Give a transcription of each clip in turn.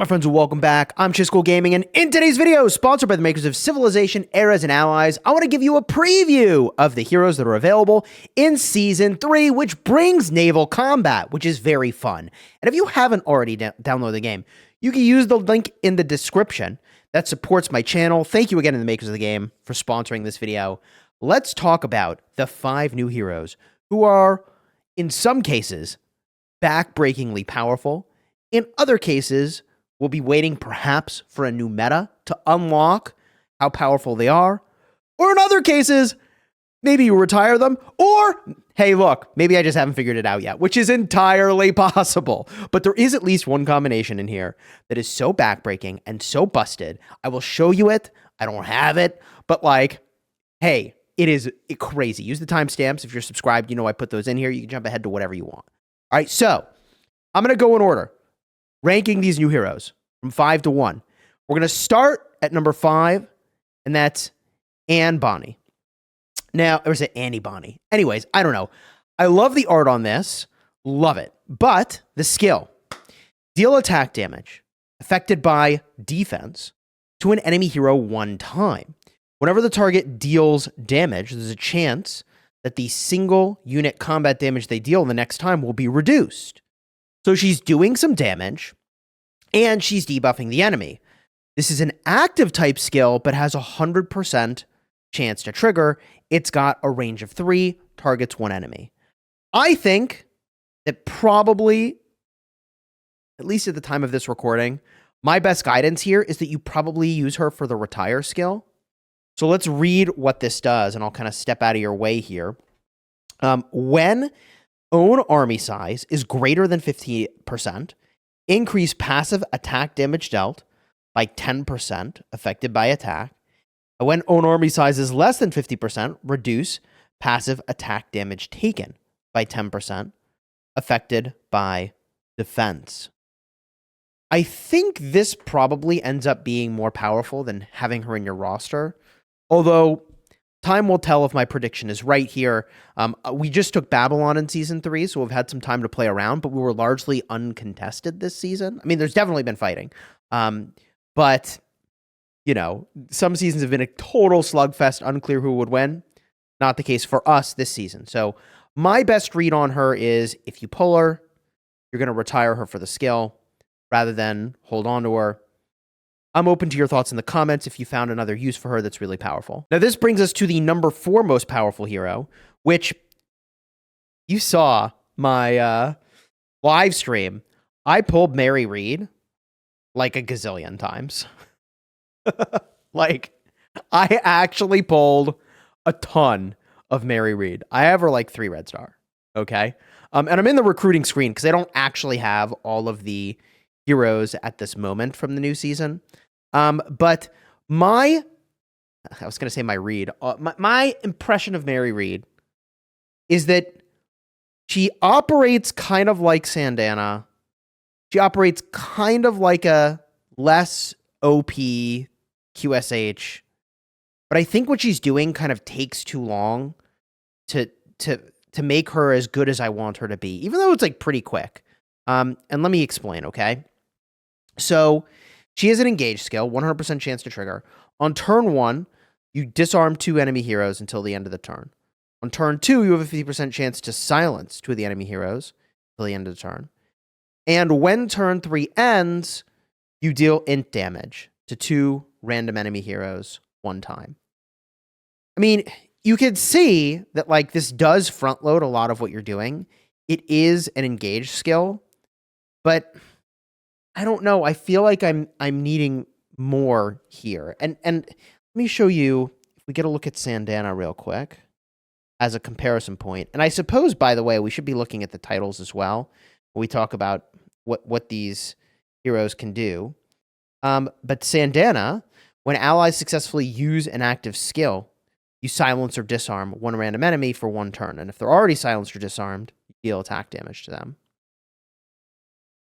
my friends, and welcome back. I'm Chisco Gaming, and in today's video, sponsored by the makers of Civilization, Eras, and Allies, I want to give you a preview of the heroes that are available in Season 3, which brings naval combat, which is very fun. And if you haven't already downloaded the game, you can use the link in the description that supports my channel. Thank you again to the makers of the game for sponsoring this video. Let's talk about the 5 new heroes who are, in some cases, backbreakingly powerful. In other cases, we'll be waiting perhaps for a new meta to unlock how powerful they are. Or in other cases, maybe you retire them. Or, hey, look, maybe I just haven't figured it out yet, which is entirely possible. But there is at least one combination in here that is so backbreaking and so busted. I will show you it. I don't have it. But like, hey, it is crazy. Use the timestamps. If you're subscribed, you know I put those in here. You can jump ahead to whatever you want. All right, so I'm going to go in order, ranking these new heroes from 5 to 1. We're going to start at number 5, and that's Anne Bonny. Now, or is it Annie Bonny? Anyways, I don't know. I love the art on this. Love it. But the skill. Deal attack damage affected by defense to an enemy hero 1 time. Whenever the target deals damage, there's a chance that the single unit combat damage they deal the next time will be reduced. So she's doing some damage, and she's debuffing the enemy. This is an active type skill, but has 100% chance to trigger. It's got a range of 3, targets 1 enemy. I think that probably, at least at the time of this recording, my best guidance here is that you probably use her for the retire skill. So let's read what this does, and I'll kind of step out of your way here. When own army size is greater than 50%, increase passive attack damage dealt by 10% affected by attack. When own army size is less than 50%, reduce passive attack damage taken by 10% affected by defense. I think this probably ends up being more powerful than having her in your roster. Although, time will tell if my prediction is right here. We just took Babylon in Season 3, so we've had some time to play around, but we were largely uncontested this season. I mean, there's definitely been fighting. But, you know, some seasons have been a total slugfest, unclear who would win. Not the case for us this season. So, my best read on her is if you pull her, you're going to retire her for the skill rather than hold on to her. I'm open to your thoughts in the comments if you found another use for her that's really powerful. Now, this brings us to the number 4 most powerful hero, which you saw my live stream. I pulled Mary Read like a gazillion times. Like, I actually pulled a ton of Mary Read. I have her like 3 red star, okay? And I'm in the recruiting screen because I don't actually have all of the heroes at this moment from the new season. But I was going to say my read. My impression of Mary Read is that she operates kind of like Sandana. She operates kind of like a less OP QSH. But I think what she's doing kind of takes too long to make her as good as I want her to be, even though it's like pretty quick. And let me explain, okay? So she has an engage skill, 100% chance to trigger. On turn 1, you disarm 2 enemy heroes until the end of the turn. On turn 2, you have a 50% chance to silence 2 of the enemy heroes until the end of the turn. And when turn 3 ends, you deal int damage to 2 random enemy heroes 1 time. I mean, you could see that like this does front load a lot of what you're doing. It is an engage skill, but I don't know. I feel like I'm needing more here. And let me show you, if we get a look at Sandana real quick as a comparison point. And I suppose, by the way, we should be looking at the titles as well, when we talk about what these heroes can do. But Sandana, when allies successfully use an active skill, you silence or disarm 1 random enemy for 1 turn. And if they're already silenced or disarmed, you deal attack damage to them.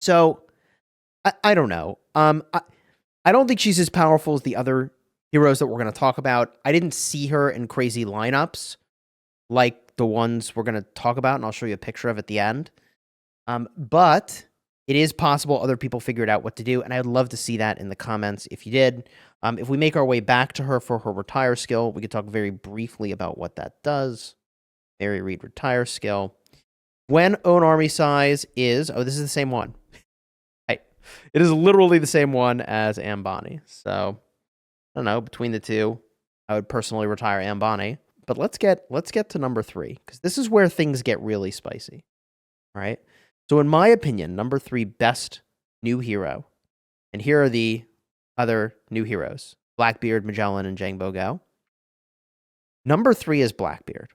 So I don't know. I don't think she's as powerful as the other heroes that we're going to talk about. I didn't see her in crazy lineups like the ones we're going to talk about, and I'll show you a picture of at the end. But It is possible other people figured out what to do, and I'd love to see that in the comments if you did. If we make our way back to her for her retire skill, we could talk very briefly about what that does. Mary Reed retire skill. When own army size is, this is the same one. Right. It is literally the same one as Ambani. So, I don't know, between the two, I would personally retire Ambani. But let's get to number 3, because this is where things get really spicy. All right. So in my opinion, number 3 best new hero, and here are the other new heroes: Blackbeard, Magellan, and Zhang Bogao. Number 3 is Blackbeard.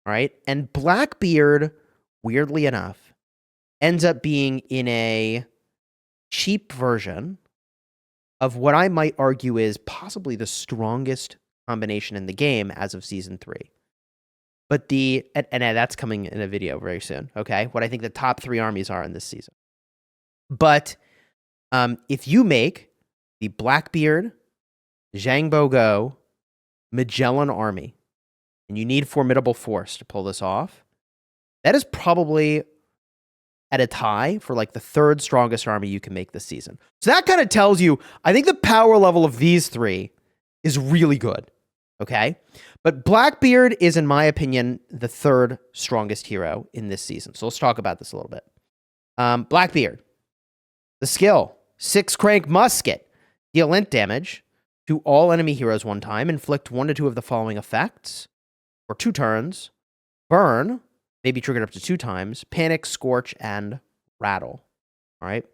All right. And Blackbeard, weirdly enough, ends up being in a cheap version of what I might argue is possibly the strongest combination in the game as of Season 3. But and that's coming in a video very soon, okay? What I think the top 3 armies are in this season. But if you make the Blackbeard, Zhang Bogao, Magellan army, and you need Formidable Force to pull this off, that is probably at a tie for like the 3rd strongest army you can make this season. So that kind of tells you, I think the power level of these 3 is really good, okay? But Blackbeard is, in my opinion, the 3rd strongest hero in this season. So let's talk about this a little bit. Blackbeard, the skill, 6 crank musket, deal int damage to all enemy heroes 1 time, inflict 1 to 2 of the following effects for 2 turns, burn, may be triggered up to 2 times, panic, scorch, and rattle. All right.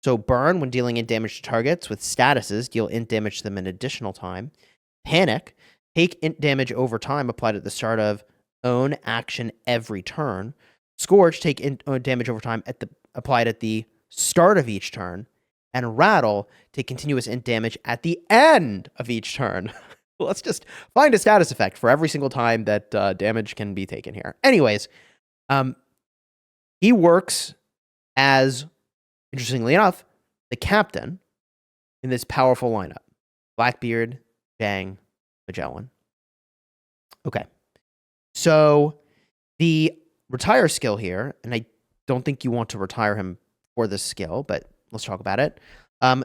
So burn, when dealing int damage to targets with statuses, deal int damage to them an additional time. Panic, take int damage over time applied at the start of own action every turn. Scorch, take int damage over time applied at the start of each turn. And rattle, take continuous int damage at the end of each turn. Let's just find a status effect for every single time that damage can be taken here. Anyways, he works as, interestingly enough, the captain in this powerful lineup. Blackbeard, Zhang, Magellan. Okay. So the retire skill here, and I don't think you want to retire him for this skill, but let's talk about it.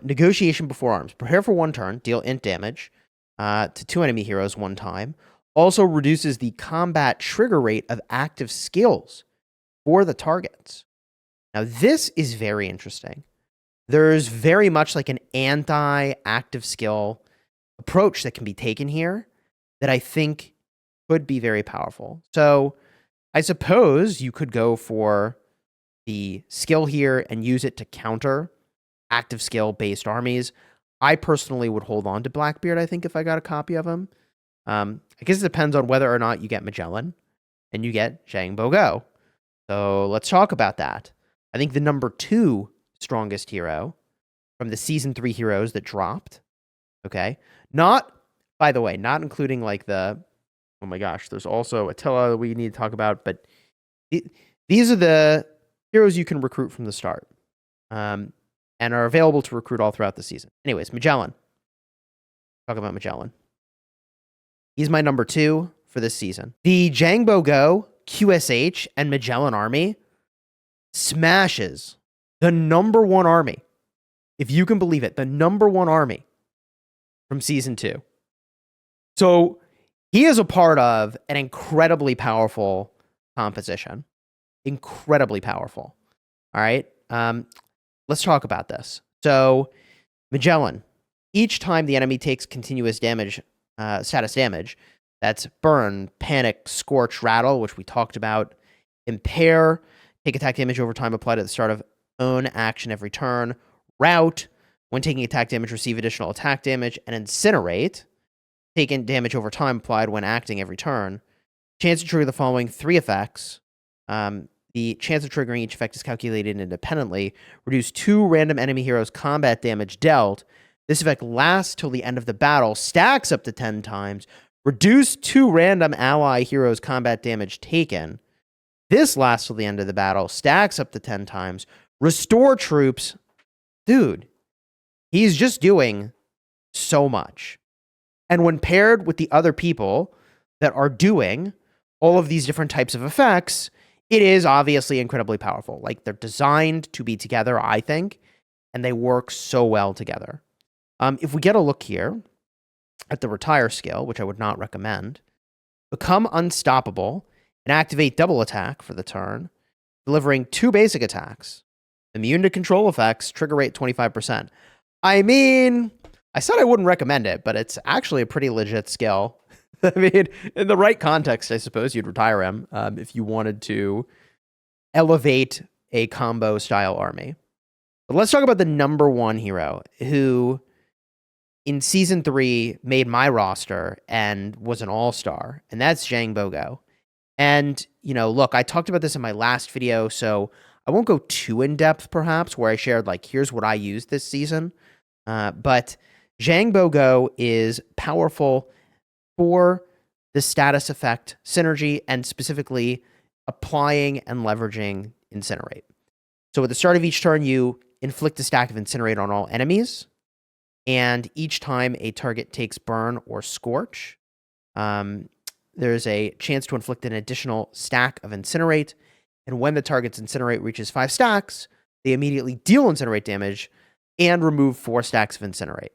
Negotiation before arms. Prepare for 1 turn, deal int damage to 2 enemy heroes 1 time. Also reduces the combat trigger rate of active skills for the targets. Now, this is very interesting. There's very much like an anti-active skill approach that can be taken here that I think could be very powerful. So I suppose you could go for the skill here and use it to counter active skill-based armies. I personally would hold on to Blackbeard, I think, if I got a copy of him. I guess it depends on whether or not you get Magellan and you get Zhang Bogao. So let's talk about that. I think the number 2 strongest hero from the Season 3 heroes that dropped, okay? Not, by the way, not including like the, oh my gosh, there's also Attila that we need to talk about, but these are the heroes you can recruit from the start and are available to recruit all throughout the season. Anyways, Magellan. Talk about Magellan. He's my number 2 for this season. The Zhang Bogao, QSH, and Magellan army smashes the number 1 army, if you can believe it, the number 1 army from Season 2. So he is a part of an incredibly powerful composition. Incredibly powerful. All right. Let's talk about this. So Magellan, each time the enemy takes continuous damage, status damage, that's burn, panic, scorch, rattle, which we talked about, impair, take attack damage over time applied at the start of own action every turn, rout, when taking attack damage, receive additional attack damage, and incinerate, taking damage over time applied when acting every turn. Chance to trigger the following 3 effects. The chance of triggering each effect is calculated independently. Reduce 2 random enemy heroes' combat damage dealt. This effect lasts till the end of the battle, stacks up to 10 times. Reduce 2 random ally heroes' combat damage taken. This lasts till the end of the battle, stacks up to 10 times. Restore troops. Dude, he's just doing so much. And when paired with the other people that are doing all of these different types of effects, It is obviously incredibly powerful. Like, they're designed to be together, I think, and they work so well together. If we get a look here at the retire skill, which I would not recommend, become unstoppable and activate double attack for the turn, delivering 2 basic attacks. Immune to control effects, trigger rate 25%. I mean, I said I wouldn't recommend it, but it's actually a pretty legit skill. I mean, in the right context, I suppose you'd retire him if you wanted to elevate a combo style army. But let's talk about the number 1 hero who in season 3 made my roster and was an all-star, and that's Zhang Bogo. And, you know, look, I talked about this in my last video, so I won't go too in-depth, perhaps, where I shared, like, here's what I used this season. But Zhang Bogo is powerful for the status effect synergy and specifically applying and leveraging Incinerate. So at the start of each turn, you inflict a stack of Incinerate on all enemies. And each time a target takes Burn or Scorch, there's a chance to inflict an additional stack of Incinerate. And when the target's Incinerate reaches 5 stacks, they immediately deal Incinerate damage and remove 4 stacks of Incinerate.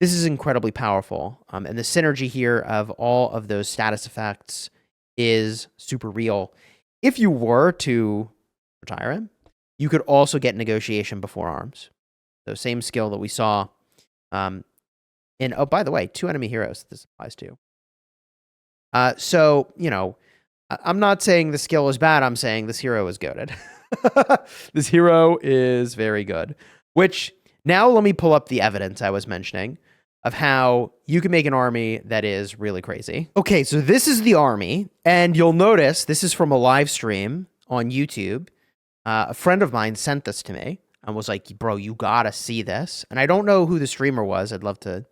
This is incredibly powerful. And the synergy here of all of those status effects is super real. If you were to retire him, you could also get Negotiation before Arms. So same skill that we saw. Oh, by the way, 2 enemy heroes this applies to. So, you know, I'm not saying the skill is bad. I'm saying this hero is goated. This hero is very good. Which, now let me pull up the evidence I was mentioning of how you can make an army that is really crazy. Okay, so this is the army, and you'll notice this is from a live stream on YouTube. A friend of mine sent this to me and was like, bro, you gotta see this. And I don't know who the streamer was. I'd love to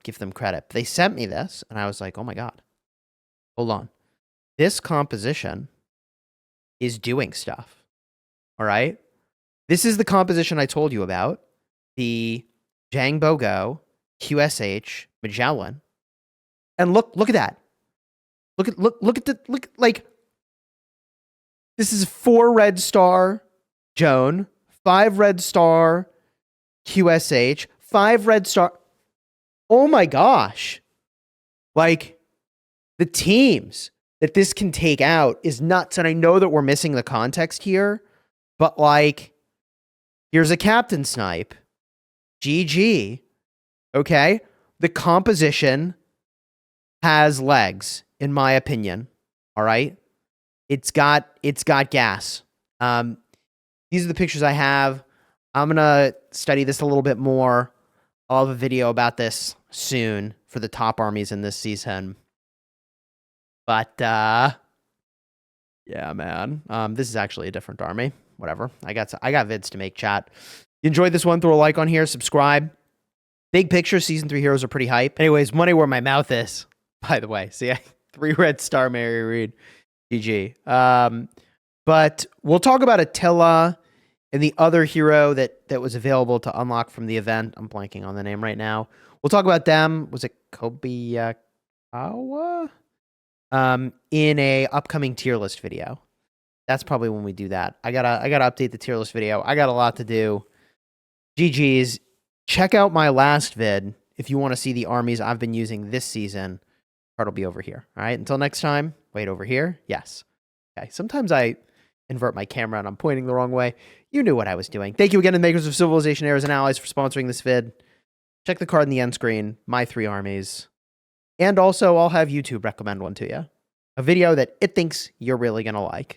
give them credit. But they sent me this, and I was like, oh my God. Hold on. This composition is doing stuff. All right? This is the composition I told you about. The Zhang Bogo, QSH, Magellan. And look at that. Like, this is 4 red star Joan, 5 red star QSH, 5 red star. Oh my gosh. Like, the teams that this can take out is nuts. And I know that we're missing the context here, but like, here's a Captain Snipe. GG. Okay? The composition has legs, in my opinion. All right? It's got gas. These are the pictures I have. I'm going to study this a little bit more. I'll have a video about this soon for the top armies in this season. But, yeah, man. This is actually a different army. Whatever. I got vids to make, chat. You enjoyed this one? Throw a like on here. Subscribe. Big picture. Season 3 heroes are pretty hype. Anyways, money where my mouth is. By the way. See, 3 red star Mary Reed. GG. But we'll talk about Attila and the other hero that was available to unlock from the event. I'm blanking on the name right now. We'll talk about them. Was it Kobayakawa? In a upcoming tier list video. That's probably when we do that. I gotta update the tier list video. I got a lot to do. GG's. Check out my last vid if you want to see the armies I've been using this season. Card will be over here. All right. Until next time. Wait, over here. Yes. Okay. Sometimes I invert my camera and I'm pointing the wrong way. You knew what I was doing. Thank you again to the makers of Civilization Eras and Allies for sponsoring this vid. Check the card in the end screen. My 3 armies. And also, I'll have YouTube recommend one to you. A video that it thinks you're really going to like.